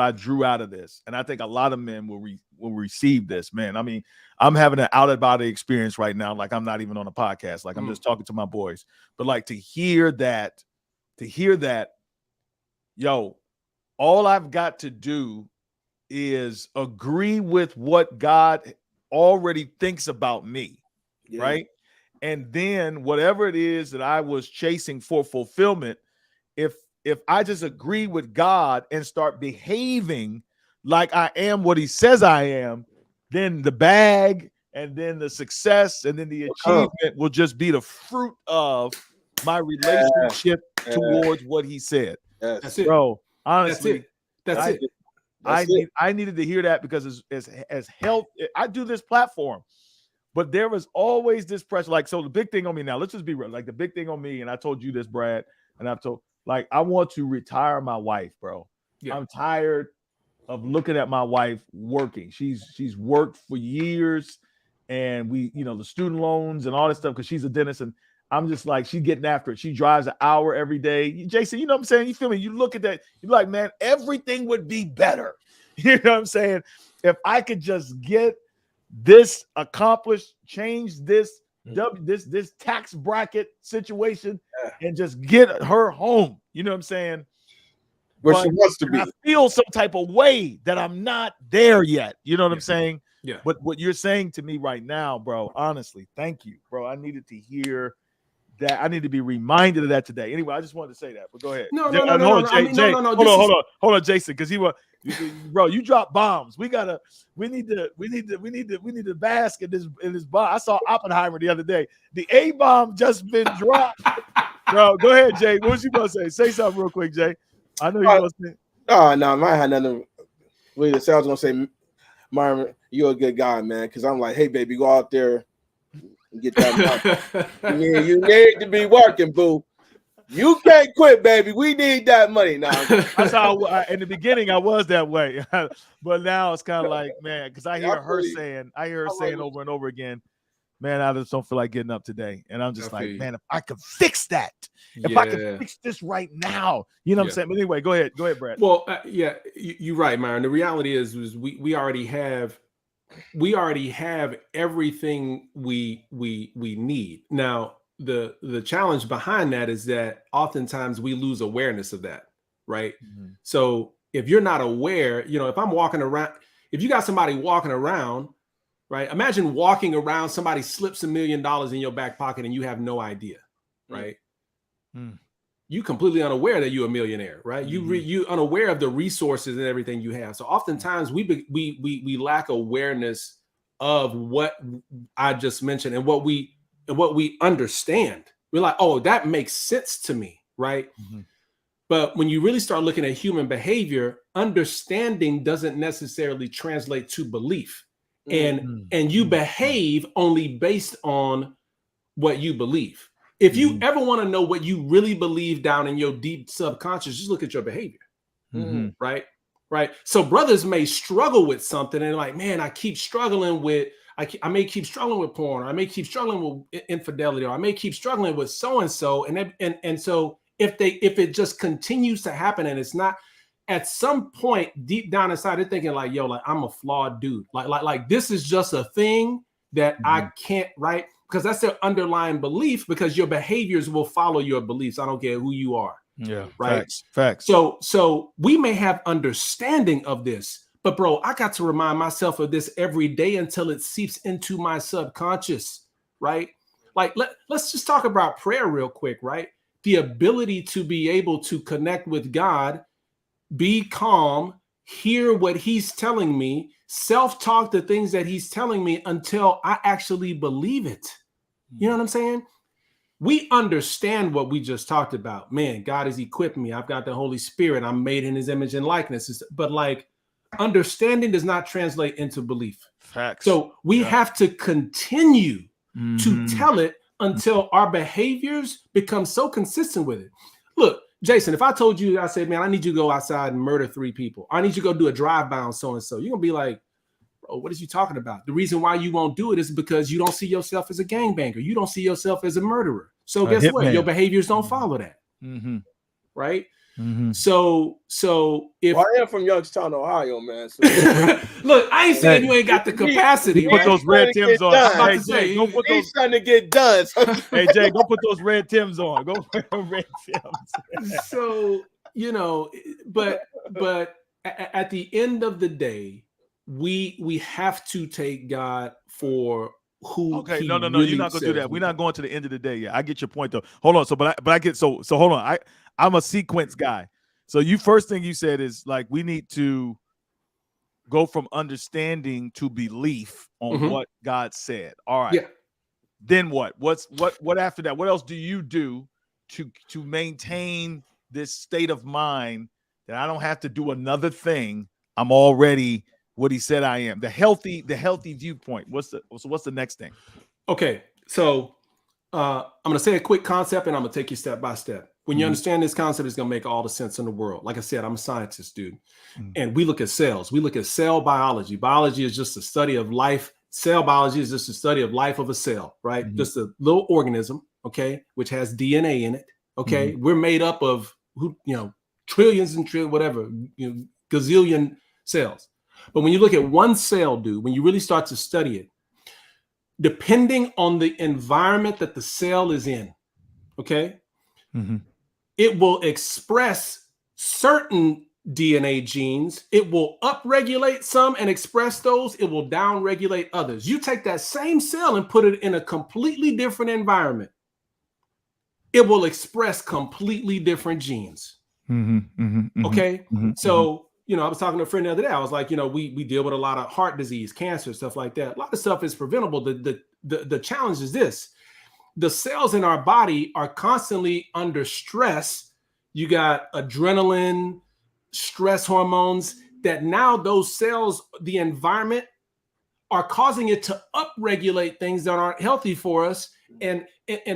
I drew out of this, and I think a lot of men will receive this. Man, I mean, I'm having an out of body experience right now. Like I'm not even on a podcast. Like I'm just talking to my boys. But like to hear that, yo, all I've got to do is agree with what God already thinks about me, right? And then whatever it is that I was chasing for fulfillment, if I just agree with God and start behaving like I am what he says I am, then the bag and then the success and then the achievement will just be the fruit of my relationship towards what he said. That's it. Bro, honestly, that's it. I needed to hear that because as health, I do this platform, but there was always this pressure. Like, so the big thing on me now, let's just be real. Like the big thing on me, and I told you this, Brad, and I've told, like, I want to retire my wife, bro. Yeah. I'm tired of looking at my wife working. She's worked for years, and we, the student loans and all this stuff because she's a dentist, and I'm just like, she's getting after it. She drives an hour every day. Jason, you know what I'm saying? You feel me? You look at that, you're like, man, everything would be better. You know what I'm saying? If I could just get this accomplished, change this this tax bracket situation and just get her home. You know what I'm saying? Where she wants to be. I feel some type of way that I'm not there yet. You know what I'm saying? Yeah. But what you're saying to me right now, bro, honestly, thank you, bro. I needed to hear that. I need to be reminded of that today. Anyway, I just wanted to say that, but go ahead. No. Hold on, Jason, because bro, you drop bombs. We need to bask in this bomb. I saw Oppenheimer the other day. The A bomb just been dropped. Bro, go ahead, Jay. What was you gonna say? Say something real quick, Jay. I know you're gonna say. Oh no, mine had nothing. I was gonna say, Marvin, you're a good guy, man. Because I'm like, hey, baby, go out there and get that money. You need to be working, boo. You can't quit, baby. We need that money now. That's how in the beginning I was that way, but now it's kind of like, man, because I hear her saying over and over again, man, I just don't feel like getting up today, and I'm just like, man, if I could fix that, if I could fix this right now, you know what I'm saying? But anyway, go ahead, Brad. Well, you're right, Myron. The reality is we already have everything we need now. The challenge behind that is that oftentimes we lose awareness of that, right? Mm-hmm. So if you're not aware, if I'm walking around, if you got somebody walking around, right? Imagine walking around, somebody slips $1 million in your back pocket and you have no idea, right? Mm-hmm. You completely unaware that you're a millionaire, right? Mm-hmm. You unaware of the resources and everything you have. So oftentimes we lack awareness of what I just mentioned and what we understand. We're like, oh, that makes sense to me, right? Mm-hmm. But when you really start looking at human behavior, understanding doesn't necessarily translate to belief. Mm-hmm. And you behave only based on what you believe. If you ever want to know what you really believe down in your deep subconscious, just look at your behavior, right? So brothers may struggle with something and like, man, I keep struggling with I may keep struggling with porn, or I may keep struggling with infidelity, or I may keep struggling with so-and-so. And so if it just continues to happen and it's not, at some point deep down inside, they're thinking like, yo, like I'm a flawed dude. Like this is just a thing that I can't, right? Because that's their underlying belief, because your behaviors will follow your beliefs. I don't care who you are. Yeah. Right. Facts. So we may have understanding of this, but bro, I got to remind myself of this every day until it seeps into my subconscious, right? Like let's just talk about prayer real quick, right? The ability to be able to connect with God, be calm, hear what he's telling me, self-talk the things that he's telling me until I actually believe it. You know what I'm saying? We understand what we just talked about. Man, God has equipped me. I've got the Holy Spirit. I'm made in his image and likeness. But like, understanding does not translate into belief. Facts. So we have to continue to tell it until our behaviors become so consistent with it. Look, Jason, if I told you, I said, man, I need you to go outside and murder 3 people. I need you to go do a drive-by on so-and-so. You're going to be like, bro, what is you talking about? The reason why you won't do it is because you don't see yourself as a gangbanger. You don't see yourself as a murderer. So guess what? Your behaviors don't follow that. Right? So if I am from Youngstown, Ohio, man. So look, I ain't saying you ain't got the capacity. Put those red Tims on. Hey, Jay, go put those. He's trying to get done. Hey, Jay, go put those red Tims on. Go put those red Tims. So, you know, but at the end of the day, we have to take God for who. Okay, he no, really you're not gonna do says that. we We're not going to the end of the day yet. I get your point though. Hold on. So, but I get so hold on. I'm a sequence guy. So first thing you said is like we need to go from understanding to belief on what God said. All right. Yeah. Then what? What after that? What else do you do to maintain this state of mind that I don't have to do another thing? I'm already what he said I am. The healthy viewpoint. What's the next thing? Okay. So I'm gonna say a quick concept and I'm gonna take you step by step. When you understand this concept, it's gonna make all the sense in the world. Like I said, I'm a scientist, dude. And we look at cells. We look at cell biology. Biology is just a study of life. Cell biology is just a study of life of a cell, right? Just a little organism, okay, which has DNA in it. Okay. We're made up of trillions and trillions, whatever, gazillion cells. But when you look at one cell, dude, when you really start to study it, depending on the environment that the cell is in, okay, it will express certain DNA genes. It will upregulate some and express those. It will downregulate others. You take that same cell and put it in a completely different environment. It will express completely different genes. Okay. So, I was talking to a friend the other day. I was like, we deal with a lot of heart disease, cancer, stuff like that. A lot of stuff is preventable. The challenge is this. The cells in our body are constantly under stress. You got adrenaline, stress hormones that now those cells, the environment, are causing it to upregulate things that aren't healthy for us. And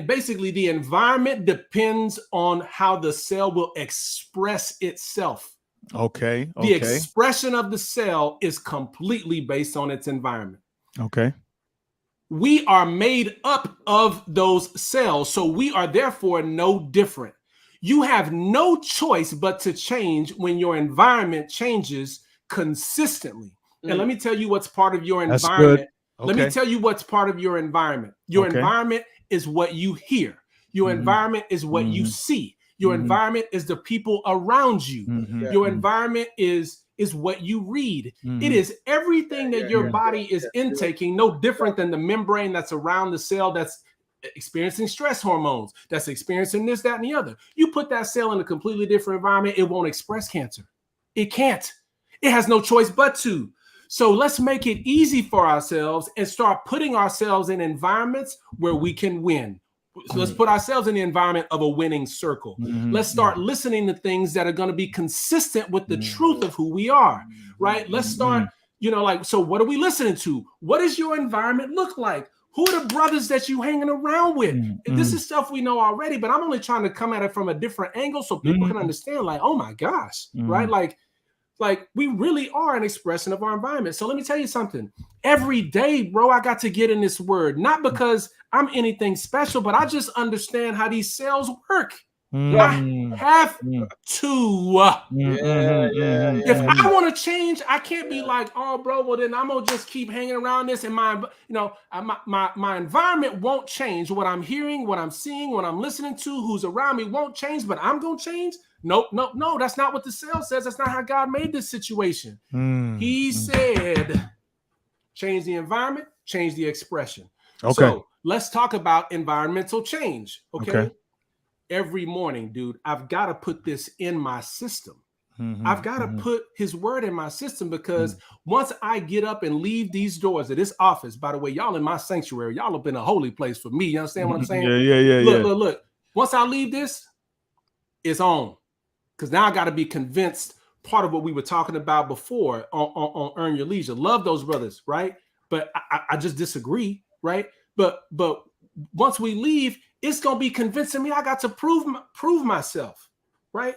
basically the environment depends on how the cell will express itself. Okay. The expression of the cell is completely based on its environment. Okay. We are made up of those cells, so we are therefore no different. You have no choice but to change when your environment changes consistently. And let me tell you what's part of your environment. Let me tell you what's part of your environment. Your environment is what you hear. Your environment is what you see. Your environment is the people around you. Your environment is what you read. It is everything that your body is intaking, no different than the membrane that's around the cell that's experiencing stress hormones, that's experiencing this, that, and the other. You put that cell in a completely different environment, it won't express cancer. It can't. It has no choice but to. So let's make it easy for ourselves and start putting ourselves in environments where we can win. So let's put ourselves in the environment of a winning circle. Let's start listening to things that are going to be consistent with the truth of who we are, right? Let's start, so what are we listening to? What does your environment look like? Who are the brothers that you hanging around with? This is stuff we know already, but I'm only trying to come at it from a different angle so people can understand, like, oh my gosh, right? Like we really are an expression of our environment. So let me tell you something. Every day, bro, I got to get in this word, not because I'm anything special, but I just understand how these cells work. I have to. If I want to change, I can't be like, oh, bro, well, then I'm going to just keep hanging around this. And my environment won't change. What I'm hearing, what I'm seeing, what I'm listening to, who's around me won't change, but I'm going to change. Nope. That's not what the cell says. That's not how God made this situation. He said, change the environment, change the expression. Okay. So let's talk about environmental change. Okay. Every morning, dude, I've got to put this in my system. I've got to put his word in my system because once I get up and leave these doors of this office, by the way, y'all in my sanctuary, y'all have been a holy place for me. You understand what I'm saying? Look. Once I leave this, it's on. Because now I got to be convinced, part of what we were talking about before on Earn Your Leisure. Love those brothers, right? But I just disagree, right? But once we leave, it's going to be convincing me I got to prove myself, right?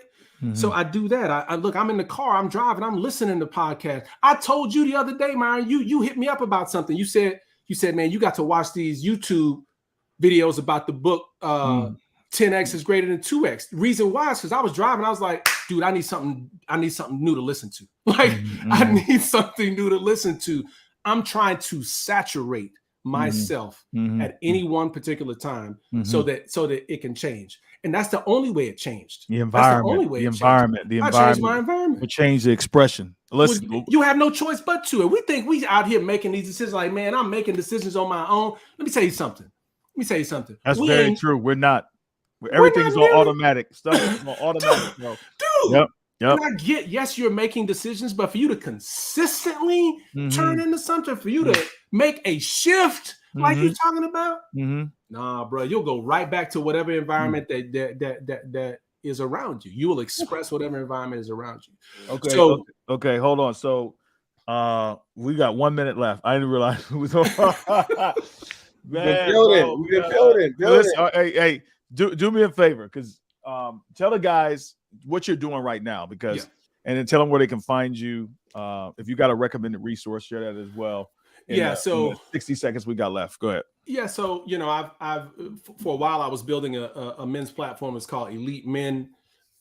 So I do that. I look, I'm in the car, I'm driving, I'm listening to podcasts. I told you the other day, Myron, you hit me up about something. You said, man, you got to watch these YouTube videos about the book 10X is greater than 2X. The reason why is because I was driving. I was like, dude, I need something new to listen to. Like, I need something new to listen to. I'm trying to saturate myself at any one particular time so that it can change. And that's the only way it changed. The environment, I changed my environment. Will change the expression. Listen, you have no choice but to. And we think we out here making these decisions like, man, I'm making decisions on my own. Let me tell you something. That's very true. We're not. Everything's on automatic. Stuff is on automatic, bro. Dude. Yep. And I get, yes, you're making decisions, but for you to consistently turn into something, for you to make a shift like you're talking about, nah, bro, you'll go right back to whatever environment that is around you. You will express whatever environment is around you. Okay, hold on. So we got 1 minute left. I didn't realize we was on. Man, We've been building. Listen, hey, do me a favor, because tell the guys what you're doing right now, because and then tell them where they can find you. If you got a recommended resource, share that as well. So 60 seconds we got left. Go ahead. Yeah, so I've for a while I was building a men's platform. It's called Elite Men.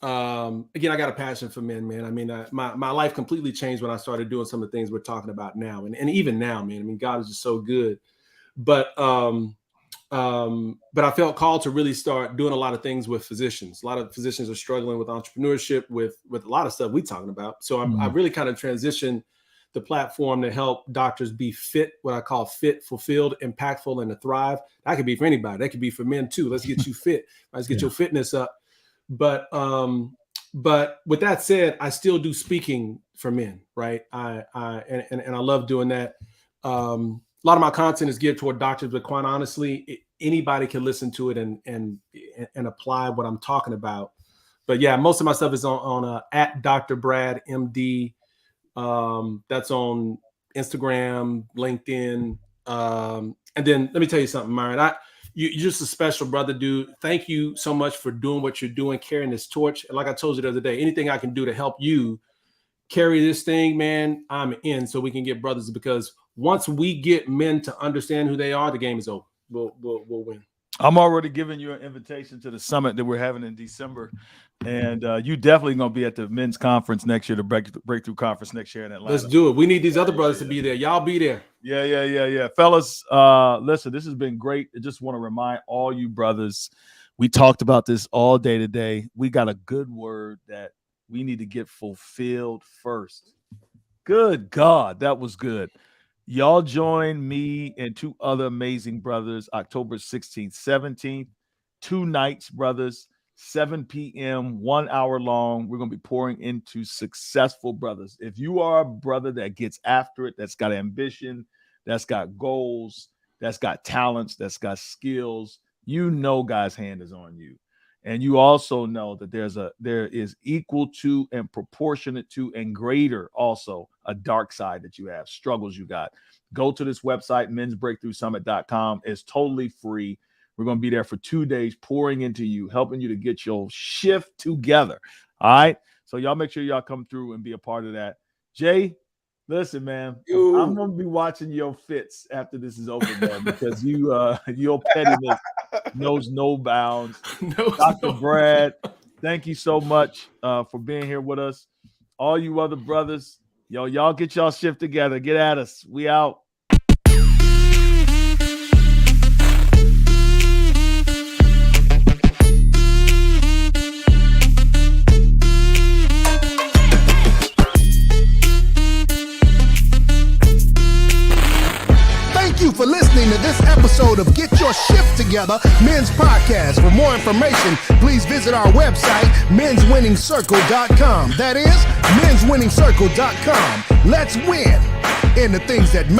Again, I got a passion for men, man. I mean, my life completely changed when I started doing some of the things we're talking about now, and even now, man. I mean, God is just so good. But I felt called to really start doing a lot of things with physicians. A lot of physicians are struggling with entrepreneurship, with a lot of stuff we're talking about. So I really kind of transitioned the platform to help doctors be fit, what I call fit, fulfilled, impactful, and to thrive. That could be for anybody. That could be for men too. Let's get you fit. Let's get your fitness up. But with that said, I still do speaking for men, right? I love doing that. A lot of my content is geared toward doctors, but quite honestly, anybody can listen to it and apply what I'm talking about. But yeah, most of my stuff is on at Dr. Brad MD. That's on Instagram, LinkedIn. And then let me tell you something, Myron. You're just a special brother, dude. Thank you so much for doing what you're doing, carrying this torch. And like I told you the other day, anything I can do to help you carry this thing, man, I'm in, so we can get brothers, because once we get men to understand who they are, the game is over. We'll win. I'm already giving you an invitation to the summit that we're having in December. And you definitely going to be at the men's conference next year, the breakthrough conference next year in Atlanta. Let's do it. We need these other brothers to be there. Y'all be there. Yeah. Fellas, listen, this has been great. I just want to remind all you brothers, we talked about this all day today. We got a good word that we need to get fulfilled first. Good God, that was good. Y'all join me and two other amazing brothers, October 16th, 17th, 2 nights, brothers, 7 p.m., 1 hour long. We're going to be pouring into successful brothers. If you are a brother that gets after it, that's got ambition, that's got goals, that's got talents, that's got skills, you know God's hand is on you. And you also know that there is equal to and proportionate to and greater also a dark side that you have, struggles you got. Go to this website, mensbreakthroughsummit.com. It's totally free. We're going to be there for 2 days, pouring into you, helping you to get your shift together. All right. So y'all make sure y'all come through and be a part of that. Jay, listen, man, I'm going to be watching your fits after this is over, man, because your pettiness knows no bounds. Dr. Brad, thank you so much for being here with us. All you other brothers, y'all get y'all shift together. Get at us. We out. For listening to this episode of Get Your Shift Together Men's Podcast. For more information, please visit our website, menswinningscircle.com. That is, menswinningscircle.com. Let's win in the things that matter.